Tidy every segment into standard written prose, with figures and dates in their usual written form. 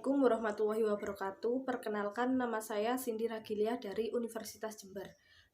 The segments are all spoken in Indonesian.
Assalamualaikum warahmatullahi wabarakatuh. Perkenalkan, nama saya Cindy Ragilia dari Universitas Jember,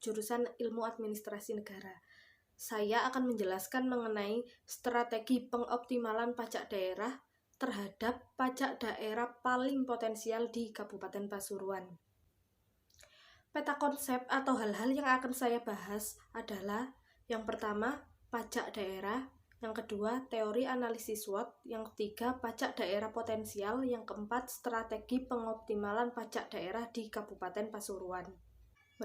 jurusan Ilmu Administrasi Negara. Saya akan menjelaskan mengenai strategi pengoptimalan pajak daerah terhadap pajak daerah paling potensial di Kabupaten Pasuruan. Peta konsep atau hal-hal yang akan saya bahas adalah yang pertama, pajak daerah. Yang kedua, teori analisis SWOT. Yang ketiga, pajak daerah potensial. Yang keempat, strategi pengoptimalan pajak daerah di Kabupaten Pasuruan.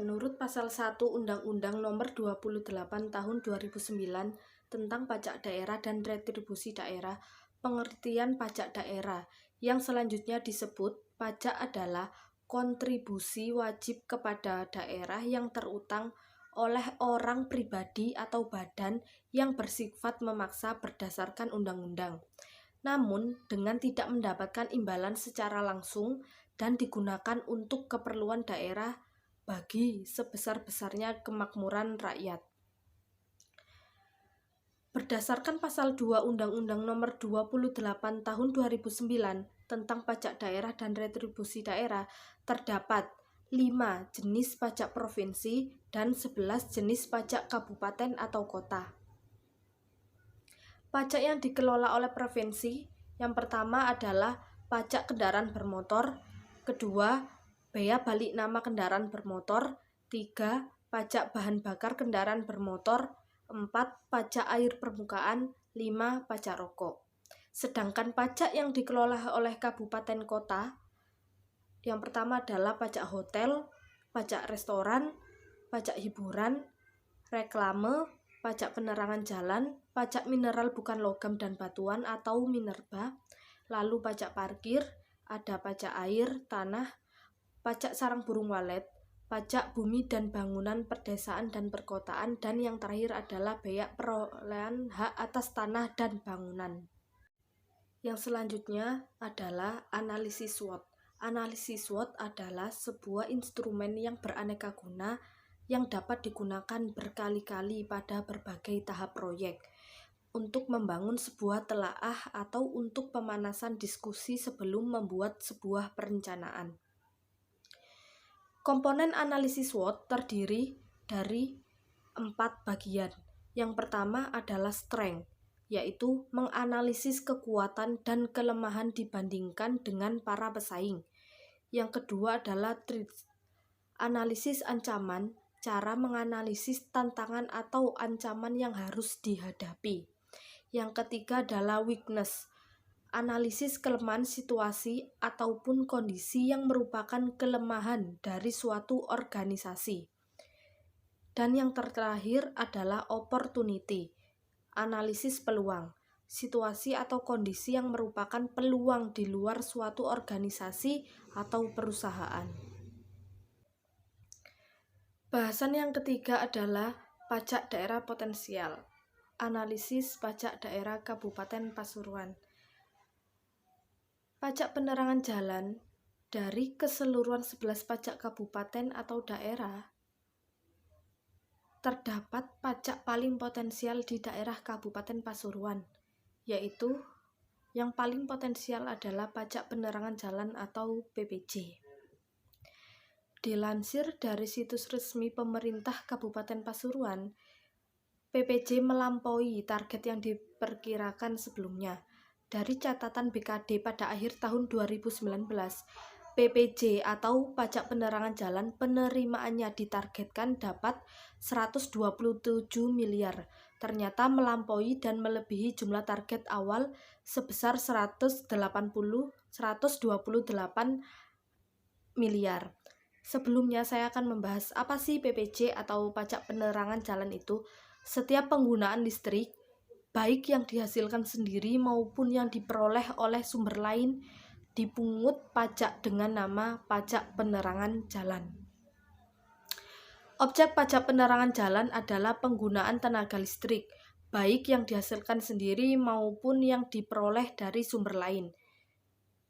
Menurut pasal 1 Undang-Undang Nomor 28 Tahun 2009 tentang pajak daerah dan retribusi daerah, pengertian pajak daerah yang selanjutnya disebut pajak adalah kontribusi wajib kepada daerah yang terutang oleh orang pribadi atau badan yang bersifat memaksa berdasarkan undang-undang, namun dengan tidak mendapatkan imbalan secara langsung dan digunakan untuk keperluan daerah bagi sebesar-besarnya kemakmuran rakyat. Berdasarkan pasal 2 Undang-Undang Nomor 28 Tahun 2009 tentang pajak daerah dan retribusi daerah, terdapat 5 jenis pajak provinsi dan 11 jenis pajak kabupaten atau kota. Pajak yang dikelola oleh provinsi, yang pertama adalah pajak kendaraan bermotor, kedua, bea balik nama kendaraan bermotor, 3, pajak bahan bakar kendaraan bermotor, 4, pajak air permukaan, 5, pajak rokok. Sedangkan pajak yang dikelola oleh kabupaten kota, yang pertama adalah pajak hotel, pajak restoran, pajak hiburan, reklame, pajak penerangan jalan, pajak mineral bukan logam dan batuan atau minerba, lalu pajak parkir, ada pajak air, tanah, pajak sarang burung walet, pajak bumi dan bangunan perdesaan dan perkotaan, dan yang terakhir adalah bea perolehan hak atas tanah dan bangunan. Yang selanjutnya adalah analisis SWOT. Analisis SWOT adalah sebuah instrumen yang beraneka guna yang dapat digunakan berkali-kali pada berbagai tahap proyek untuk membangun sebuah telaah atau untuk pemanasan diskusi sebelum membuat sebuah perencanaan. Komponen analisis SWOT terdiri dari 4 bagian. Yang pertama adalah strength, yaitu menganalisis kekuatan dan kelemahan dibandingkan dengan para pesaing. Yang kedua adalah threats, analisis ancaman, cara menganalisis tantangan atau ancaman yang harus dihadapi. Yang ketiga adalah weakness, analisis kelemahan situasi ataupun kondisi yang merupakan kelemahan dari suatu organisasi. Dan yang terakhir adalah opportunity, analisis peluang, situasi atau kondisi yang merupakan peluang di luar suatu organisasi atau perusahaan. Bahasan yang ketiga adalah pajak daerah potensial, analisis pajak daerah Kabupaten Pasuruan. Pajak penerangan jalan dari keseluruhan 11 pajak kabupaten atau daerah, terdapat pajak paling potensial di daerah Kabupaten Pasuruan, yaitu yang paling potensial adalah pajak penerangan jalan atau PPJ. Dilansir dari situs resmi pemerintah Kabupaten Pasuruan, PPJ melampaui target yang diperkirakan sebelumnya. Dari catatan BKD pada akhir tahun 2019, PPJ atau pajak penerangan jalan penerimaannya ditargetkan dapat 127 miliar. Ternyata melampaui dan melebihi jumlah target awal sebesar 128 miliar. Sebelumnya saya akan membahas apa sih PPJ atau pajak penerangan jalan itu. Setiap penggunaan listrik, baik yang dihasilkan sendiri maupun yang diperoleh oleh sumber lain, dipungut pajak dengan nama pajak penerangan jalan. Objek pajak penerangan jalan adalah penggunaan tenaga listrik, baik yang dihasilkan sendiri maupun yang diperoleh dari sumber lain.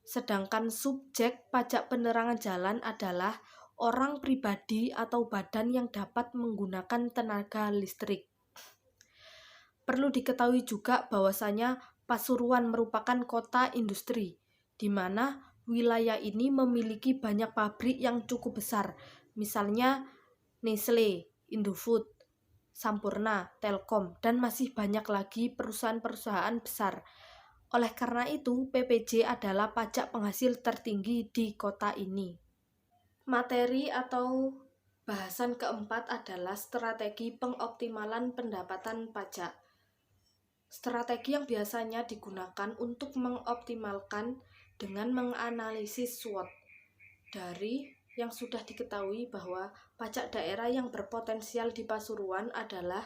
Sedangkan subjek pajak penerangan jalan adalah orang pribadi atau badan yang dapat menggunakan tenaga listrik. Perlu diketahui juga bahwasanya Pasuruan merupakan kota industri, di mana wilayah ini memiliki banyak pabrik yang cukup besar, misalnya Nestle, Indofood, Sampurna, Telkom, dan masih banyak lagi perusahaan-perusahaan besar. Oleh karena itu, PPJ adalah pajak penghasil tertinggi di kota ini. Materi atau bahasan keempat adalah strategi pengoptimalan pendapatan pajak. Strategi yang biasanya digunakan untuk mengoptimalkan dengan menganalisis SWOT dari yang sudah diketahui bahwa pajak daerah yang berpotensial di Pasuruan adalah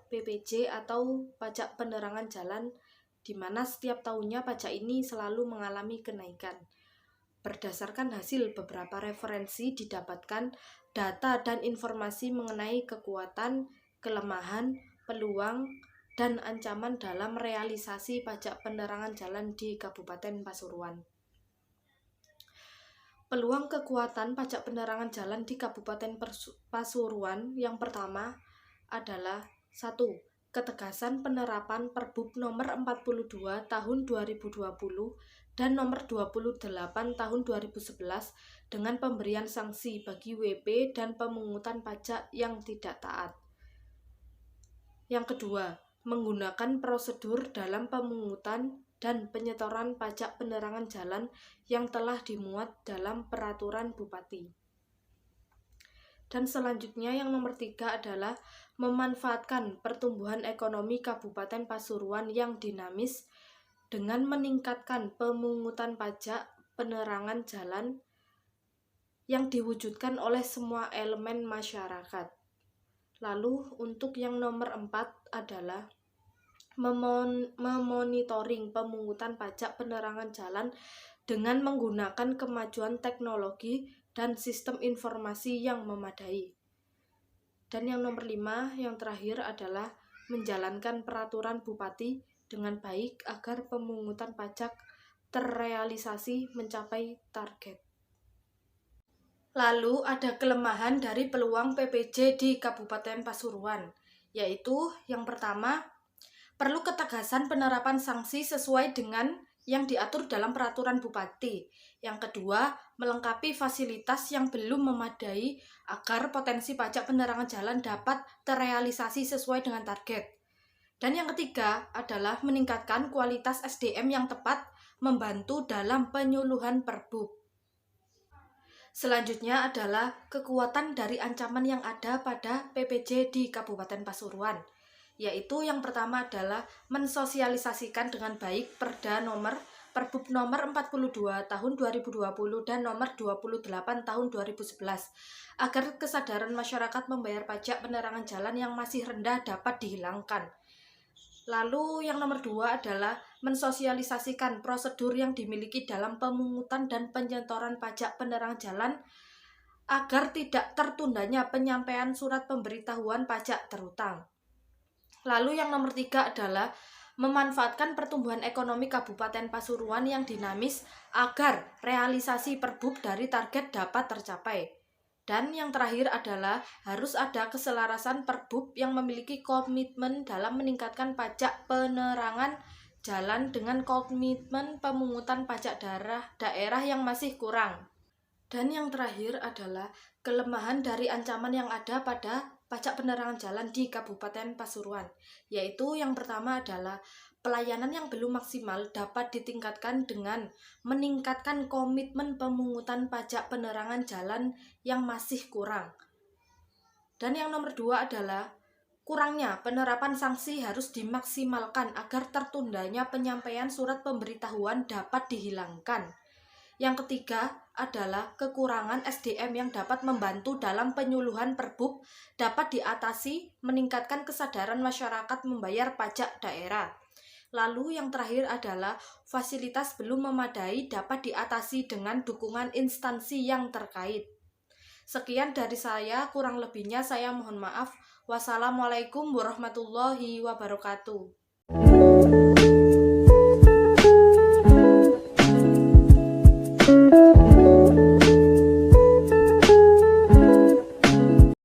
PPJ atau pajak penerangan jalan, di mana setiap tahunnya pajak ini selalu mengalami kenaikan. Berdasarkan hasil beberapa referensi didapatkan data dan informasi mengenai kekuatan, kelemahan, peluang, dan ancaman dalam realisasi pajak penerangan jalan di Kabupaten Pasuruan. Peluang kekuatan pajak penerangan jalan di Kabupaten Pasuruan yang pertama adalah 1. Ketegasan penerapan Perbup nomor 42 tahun 2020 dan nomor 28 tahun 2011 dengan pemberian sanksi bagi WP dan pemungutan pajak yang tidak taat. Yang kedua, menggunakan prosedur dalam pemungutan dan penyetoran pajak penerangan jalan yang telah dimuat dalam peraturan Bupati. Dan selanjutnya yang nomor 3 adalah memanfaatkan pertumbuhan ekonomi Kabupaten Pasuruan yang dinamis dengan meningkatkan pemungutan pajak penerangan jalan yang diwujudkan oleh semua elemen masyarakat. Lalu untuk yang nomor 4 adalah memonitoring pemungutan pajak penerangan jalan dengan menggunakan kemajuan teknologi dan sistem informasi yang memadai. Dan yang nomor 5, yang terakhir adalah menjalankan peraturan Bupati dengan baik agar pemungutan pajak terrealisasi mencapai target. Lalu ada kelemahan dari peluang PPJ di Kabupaten Pasuruan, yaitu yang pertama, perlu ketegasan penerapan sanksi sesuai dengan yang diatur dalam peraturan Bupati. Yang kedua, melengkapi fasilitas yang belum memadai agar potensi pajak penerangan jalan dapat terrealisasi sesuai dengan target. Dan yang ketiga adalah meningkatkan kualitas SDM yang tepat membantu dalam penyuluhan Perbup. Selanjutnya adalah kekuatan dari ancaman yang ada pada PPJ di Kabupaten Pasuruan, yaitu yang pertama adalah mensosialisasikan dengan baik Perda nomor Perbup nomor 42 tahun 2020 dan nomor 28 tahun 2011 agar kesadaran masyarakat membayar pajak penerangan jalan yang masih rendah dapat dihilangkan. Lalu yang nomor 2 adalah mensosialisasikan prosedur yang dimiliki dalam pemungutan dan penyetoran pajak penerangan jalan agar tidak tertundanya penyampaian surat pemberitahuan pajak terutang. Lalu yang nomor 3 adalah memanfaatkan pertumbuhan ekonomi Kabupaten Pasuruan yang dinamis agar realisasi Perbup dari target dapat tercapai. Dan yang terakhir adalah harus ada keselarasan Perbup yang memiliki komitmen dalam meningkatkan pajak penerangan jalan dengan komitmen pemungutan pajak daerah yang masih kurang. Dan yang terakhir adalah kelemahan dari ancaman yang ada pada pajak penerangan jalan di Kabupaten Pasuruan, yaitu yang pertama adalah pelayanan yang belum maksimal dapat ditingkatkan dengan meningkatkan komitmen pemungutan pajak penerangan jalan yang masih kurang. Dan yang nomor 2 adalah kurangnya penerapan sanksi harus dimaksimalkan agar tertundanya penyampaian surat pemberitahuan dapat dihilangkan. Yang ketiga adalah kekurangan SDM yang dapat membantu dalam penyuluhan Perbup dapat diatasi meningkatkan kesadaran masyarakat membayar pajak daerah. Lalu yang terakhir adalah fasilitas belum memadai dapat diatasi dengan dukungan instansi yang terkait. Sekian dari saya, kurang lebihnya saya mohon maaf. Wassalamualaikum warahmatullahi wabarakatuh.